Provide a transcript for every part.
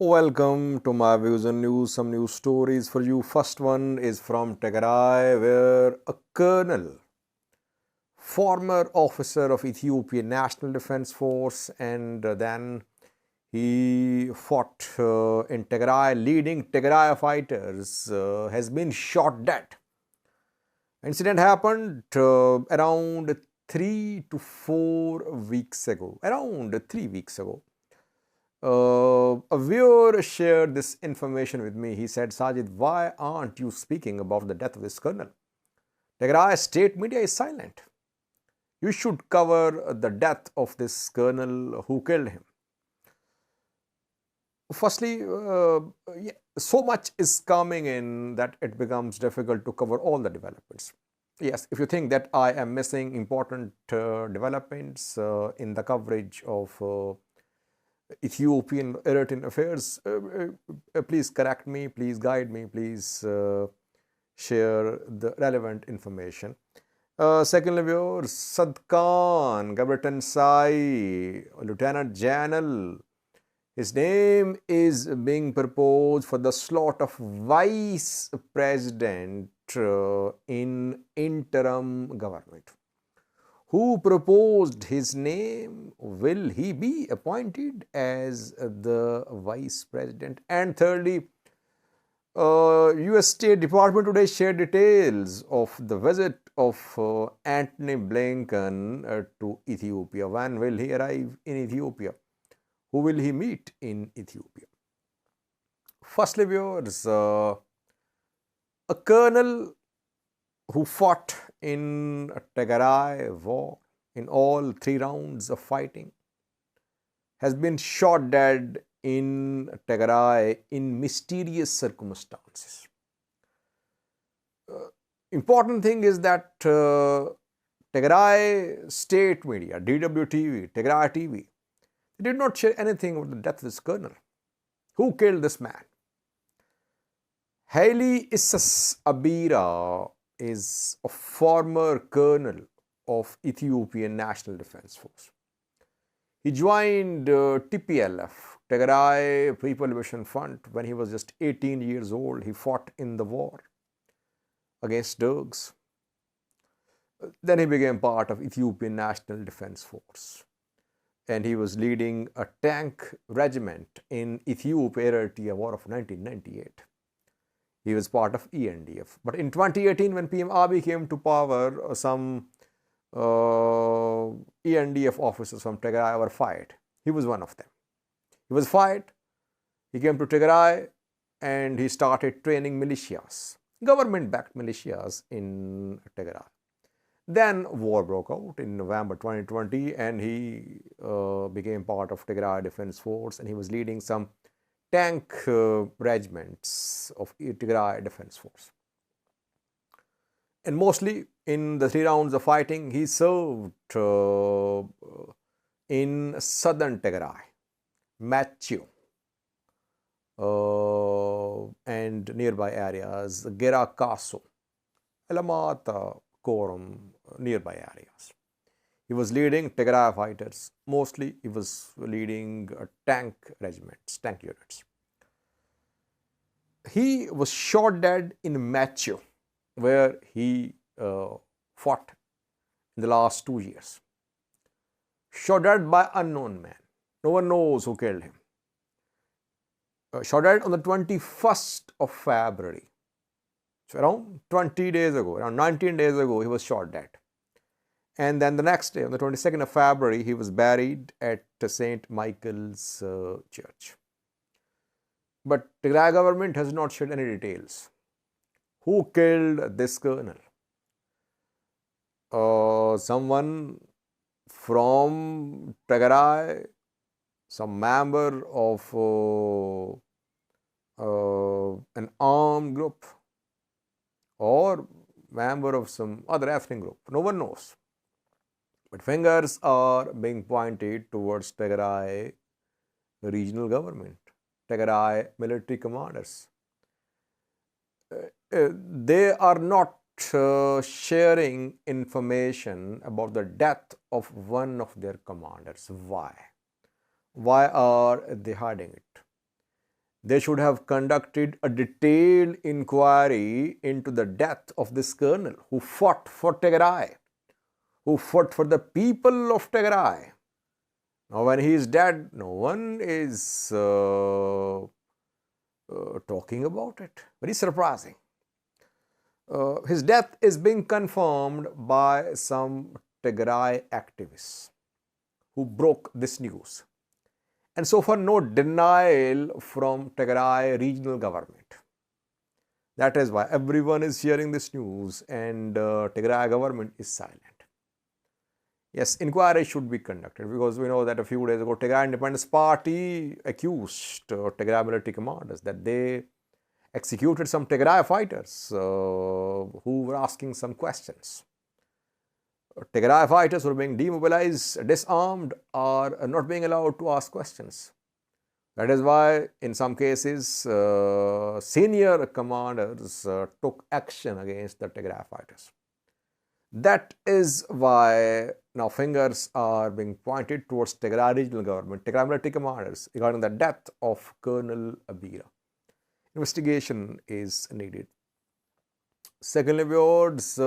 Welcome to my views on news. Some news stories for you. First one is from Tigray, where a colonel, former officer of Ethiopian National Defense Force, and then he fought in Tigray, leading Tigray fighters, has been shot dead. Incident happened around 3 to 4 weeks ago. Around 3 weeks ago. A viewer shared this information with me. He said, Sajid, why aren't you speaking about the death of this colonel? Tigray state media is silent. You should cover the death of this colonel who killed him. Firstly, so much is coming in that it becomes difficult to cover all the developments. Yes, if you think that I am missing important developments in the coverage of Ethiopian Eritrean affairs, please correct me, please guide me, please share the relevant information. Secondly, viewer, Tsadkan, Gabriel Sai, Lieutenant General, his name is being proposed for the slot of Vice President in interim government. Who proposed his name? Will he be appointed as the Vice President? And thirdly, US State Department today shared details of the visit of Antony Blinken to Ethiopia. When will he arrive in Ethiopia? Who will he meet in Ethiopia? Firstly, viewers, a colonel who fought in Tigray war in all 3 rounds of fighting has been shot dead in Tigray in mysterious circumstances. Important thing is that Tigray state media, DWTV, Tigray TV, they did not share anything about the death of this colonel. Who killed this man? Haile Issas Abira is a former colonel of Ethiopian National Defense Force. He joined TPLF, Tigray People Liberation Front, when he was just 18 years old. He fought in the war against Dergs. Then he became part of Ethiopian National Defense Force. And he was leading a tank regiment in Ethiopia War of 1998. He was part of ENDF. But in 2018, when PM Abiy came to power, some ENDF officers from Tigray were fired. He was one of them. He was fired. He came to Tigray and he started training militias, government-backed militias in Tigray. Then war broke out in November 2020 and he became part of Tigray Defense Force, and he was leading some tank regiments of Tigray Defense Force. And mostly in the 3 rounds of fighting, he served in southern Tigray, Machu, and nearby areas, Gerakaso, Elamata, Korum, nearby areas. He was leading Tigray fighters. Mostly he was leading tank regiments, tank units. He was shot dead in Machu, where he fought in the last 2 years. Shot dead by unknown man. No one knows who killed him. Shot dead on the 21st of February. So around 20 days ago, around 19 days ago, he was shot dead. And then the next day, on the 22nd of February, he was buried at St. Michael's Church. But the Tigray government has not shared any details. Who killed this colonel? Someone from Tigray, some member of an armed group, or member of some other ethnic group. No one knows. But fingers are being pointed towards Tigray regional government, Tigray military commanders. They are not sharing information about the death of one of their commanders. Why? Why are they hiding it? They should have conducted a detailed inquiry into the death of this colonel who fought for Tigray, who fought for the people of Tigray. Now, when he is dead, no one is talking about it. Very surprising. His death is being confirmed by some Tigray activists who broke this news. And so far, no denial from Tigray regional government. That is why everyone is sharing this news and Tigray government is silent. Yes, inquiry should be conducted because we know that a few days ago, Tigray Independence Party accused Tigray military commanders that they executed some Tigray fighters who were asking some questions. Tigray fighters were being demobilized, disarmed, or not being allowed to ask questions. That is why, in some cases, senior commanders took action against the Tigray fighters. That is why now fingers are being pointed towards Tigray regional government, Tigray military commanders regarding the death of Colonel Abira. Investigation is needed. Secondly, towards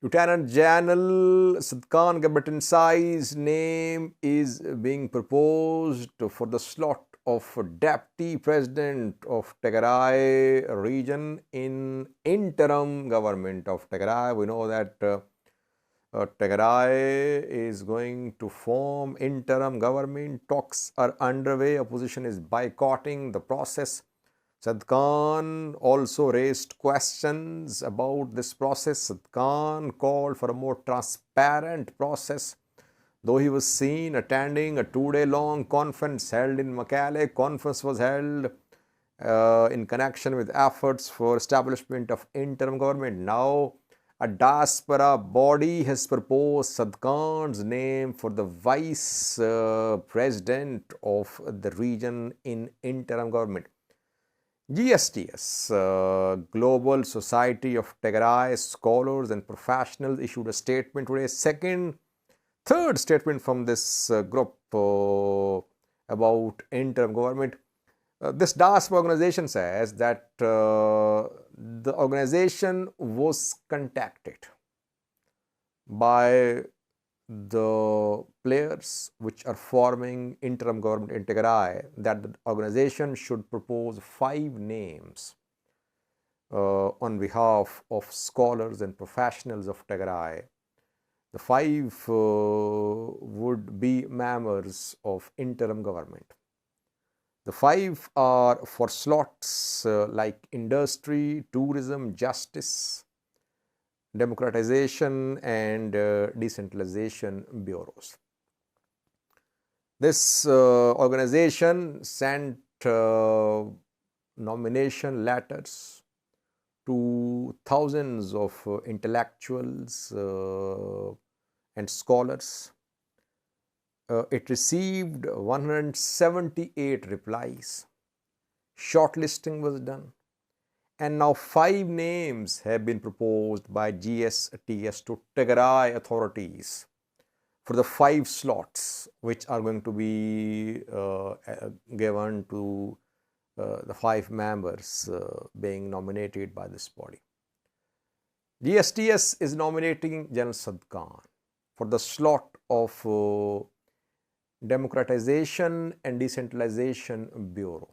Lieutenant General Tsadkan Gabatin's name is being proposed for the slot of Deputy President of Tigray region in interim government of Tigray. We know that Tigray is going to form interim government. Talks are underway. Opposition is boycotting the process. Tsadkan also raised questions about this process. Tsadkan called for a more transparent process. Though he was seen attending a 2-day-long conference held in Mekelle, conference was held in connection with efforts for establishment of interim government. Now, a diaspora body has proposed Tsadkan's name for the vice president of the region in interim government. GSTS, Global Society of Tigray Scholars and Professionals, issued a statement today. Third statement from this group about interim government. This diaspora organization says that the organization was contacted by the players which are forming interim government in Tigray, that the organization should propose 5 names on behalf of scholars and professionals of Tigray. The 5 would be members of interim government. The 5 are for slots like industry, tourism, justice, democratization and decentralization bureaus. This organization sent nomination letters to thousands of intellectuals and scholars. It received 178 replies. Shortlisting was done. And now 5 names have been proposed by GSTS to Tigray authorities for the 5 slots which are going to be given to the 5 members being nominated by this body. GSTS is nominating General Tsadkan for the slot of Democratization and Decentralization Bureau.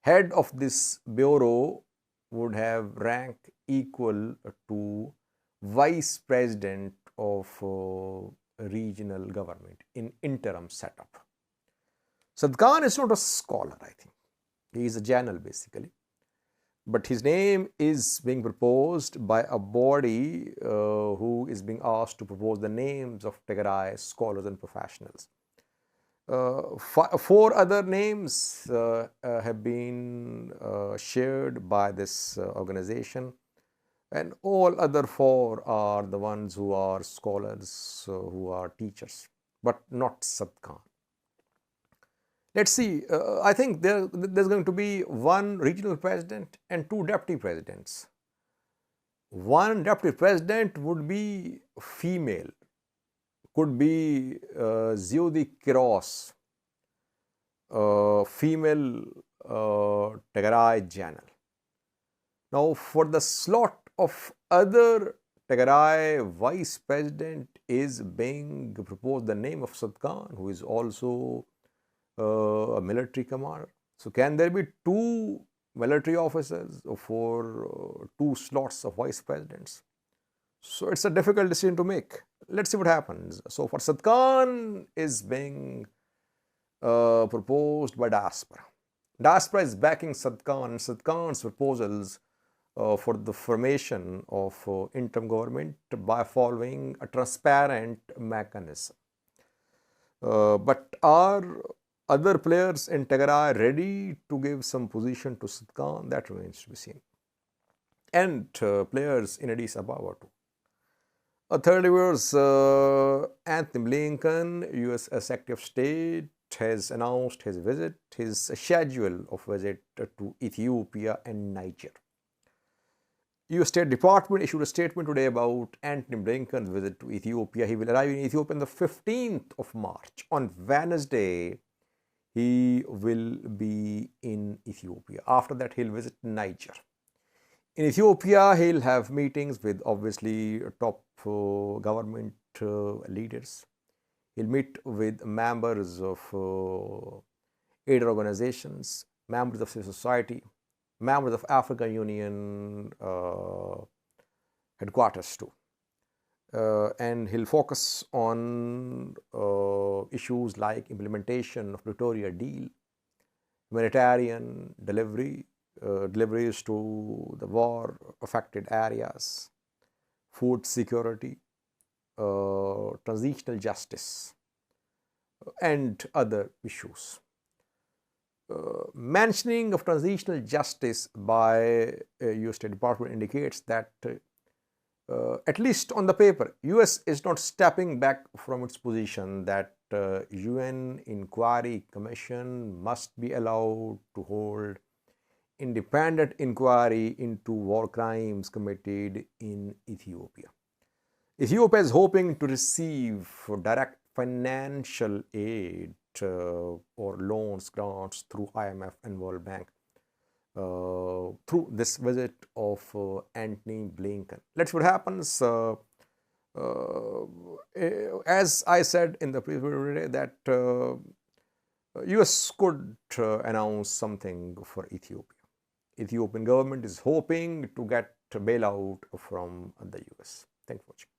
Head of this bureau would have rank equal to vice president of regional government in interim setup. Tsadkan is not a scholar, I think. He is a general basically. But his name is being proposed by a body who is being asked to propose the names of Tigray scholars and professionals. 4 other names have been shared by this organization, and all other 4 are the ones who are scholars, who are teachers, but not Tsadkan. Let's see, I think there's going to be 1 regional president and 2 deputy presidents. 1 deputy president would be female, could be Ziudi Kiros. female Tigray general. Now, for the slot of other Tigray vice president is being proposed the name of Tsadkan, who is also a military commander. So, can there be two military officers for two slots of vice presidents? So, it's a difficult decision to make. Let's see what happens. So, for Tsadkan is being proposed by diaspora. Diaspora is backing Tsadkan. Tsadkan's proposals for the formation of interim government by following a transparent mechanism. But are other players in Tigray ready to give some position to Tsadkan? That remains to be seen. And players in Addis Ababa too. Thirdly, was Anthony Blinken, U.S. Secretary of State, has announced his schedule of visit to Ethiopia and Niger. U.S. State Department issued a statement today about Anthony Blinken's visit to Ethiopia. He will arrive in Ethiopia on the 15th of March. On Wednesday, he will be in Ethiopia. After that, he'll visit Niger. In Ethiopia, he'll have meetings with obviously top government leaders. He'll meet with members of aid organizations, members of civil society, members of African Union headquarters too. And he'll focus on issues like implementation of Pretoria deal, humanitarian deliveries to the war affected areas, food security, transitional justice, and other issues. Mentioning of transitional justice by U.S. State Department indicates that at least on the paper, U.S. is not stepping back from its position that UN Inquiry Commission must be allowed to hold independent inquiry into war crimes committed in Ethiopia. Ethiopia is hoping to receive direct financial aid or loans, grants through IMF and World Bank through this visit of Antony Blinken. Let's see what happens. As I said in the previous video that US could announce something for Ethiopia. Ethiopian government is hoping to get a bailout from the US. Thank you for watching.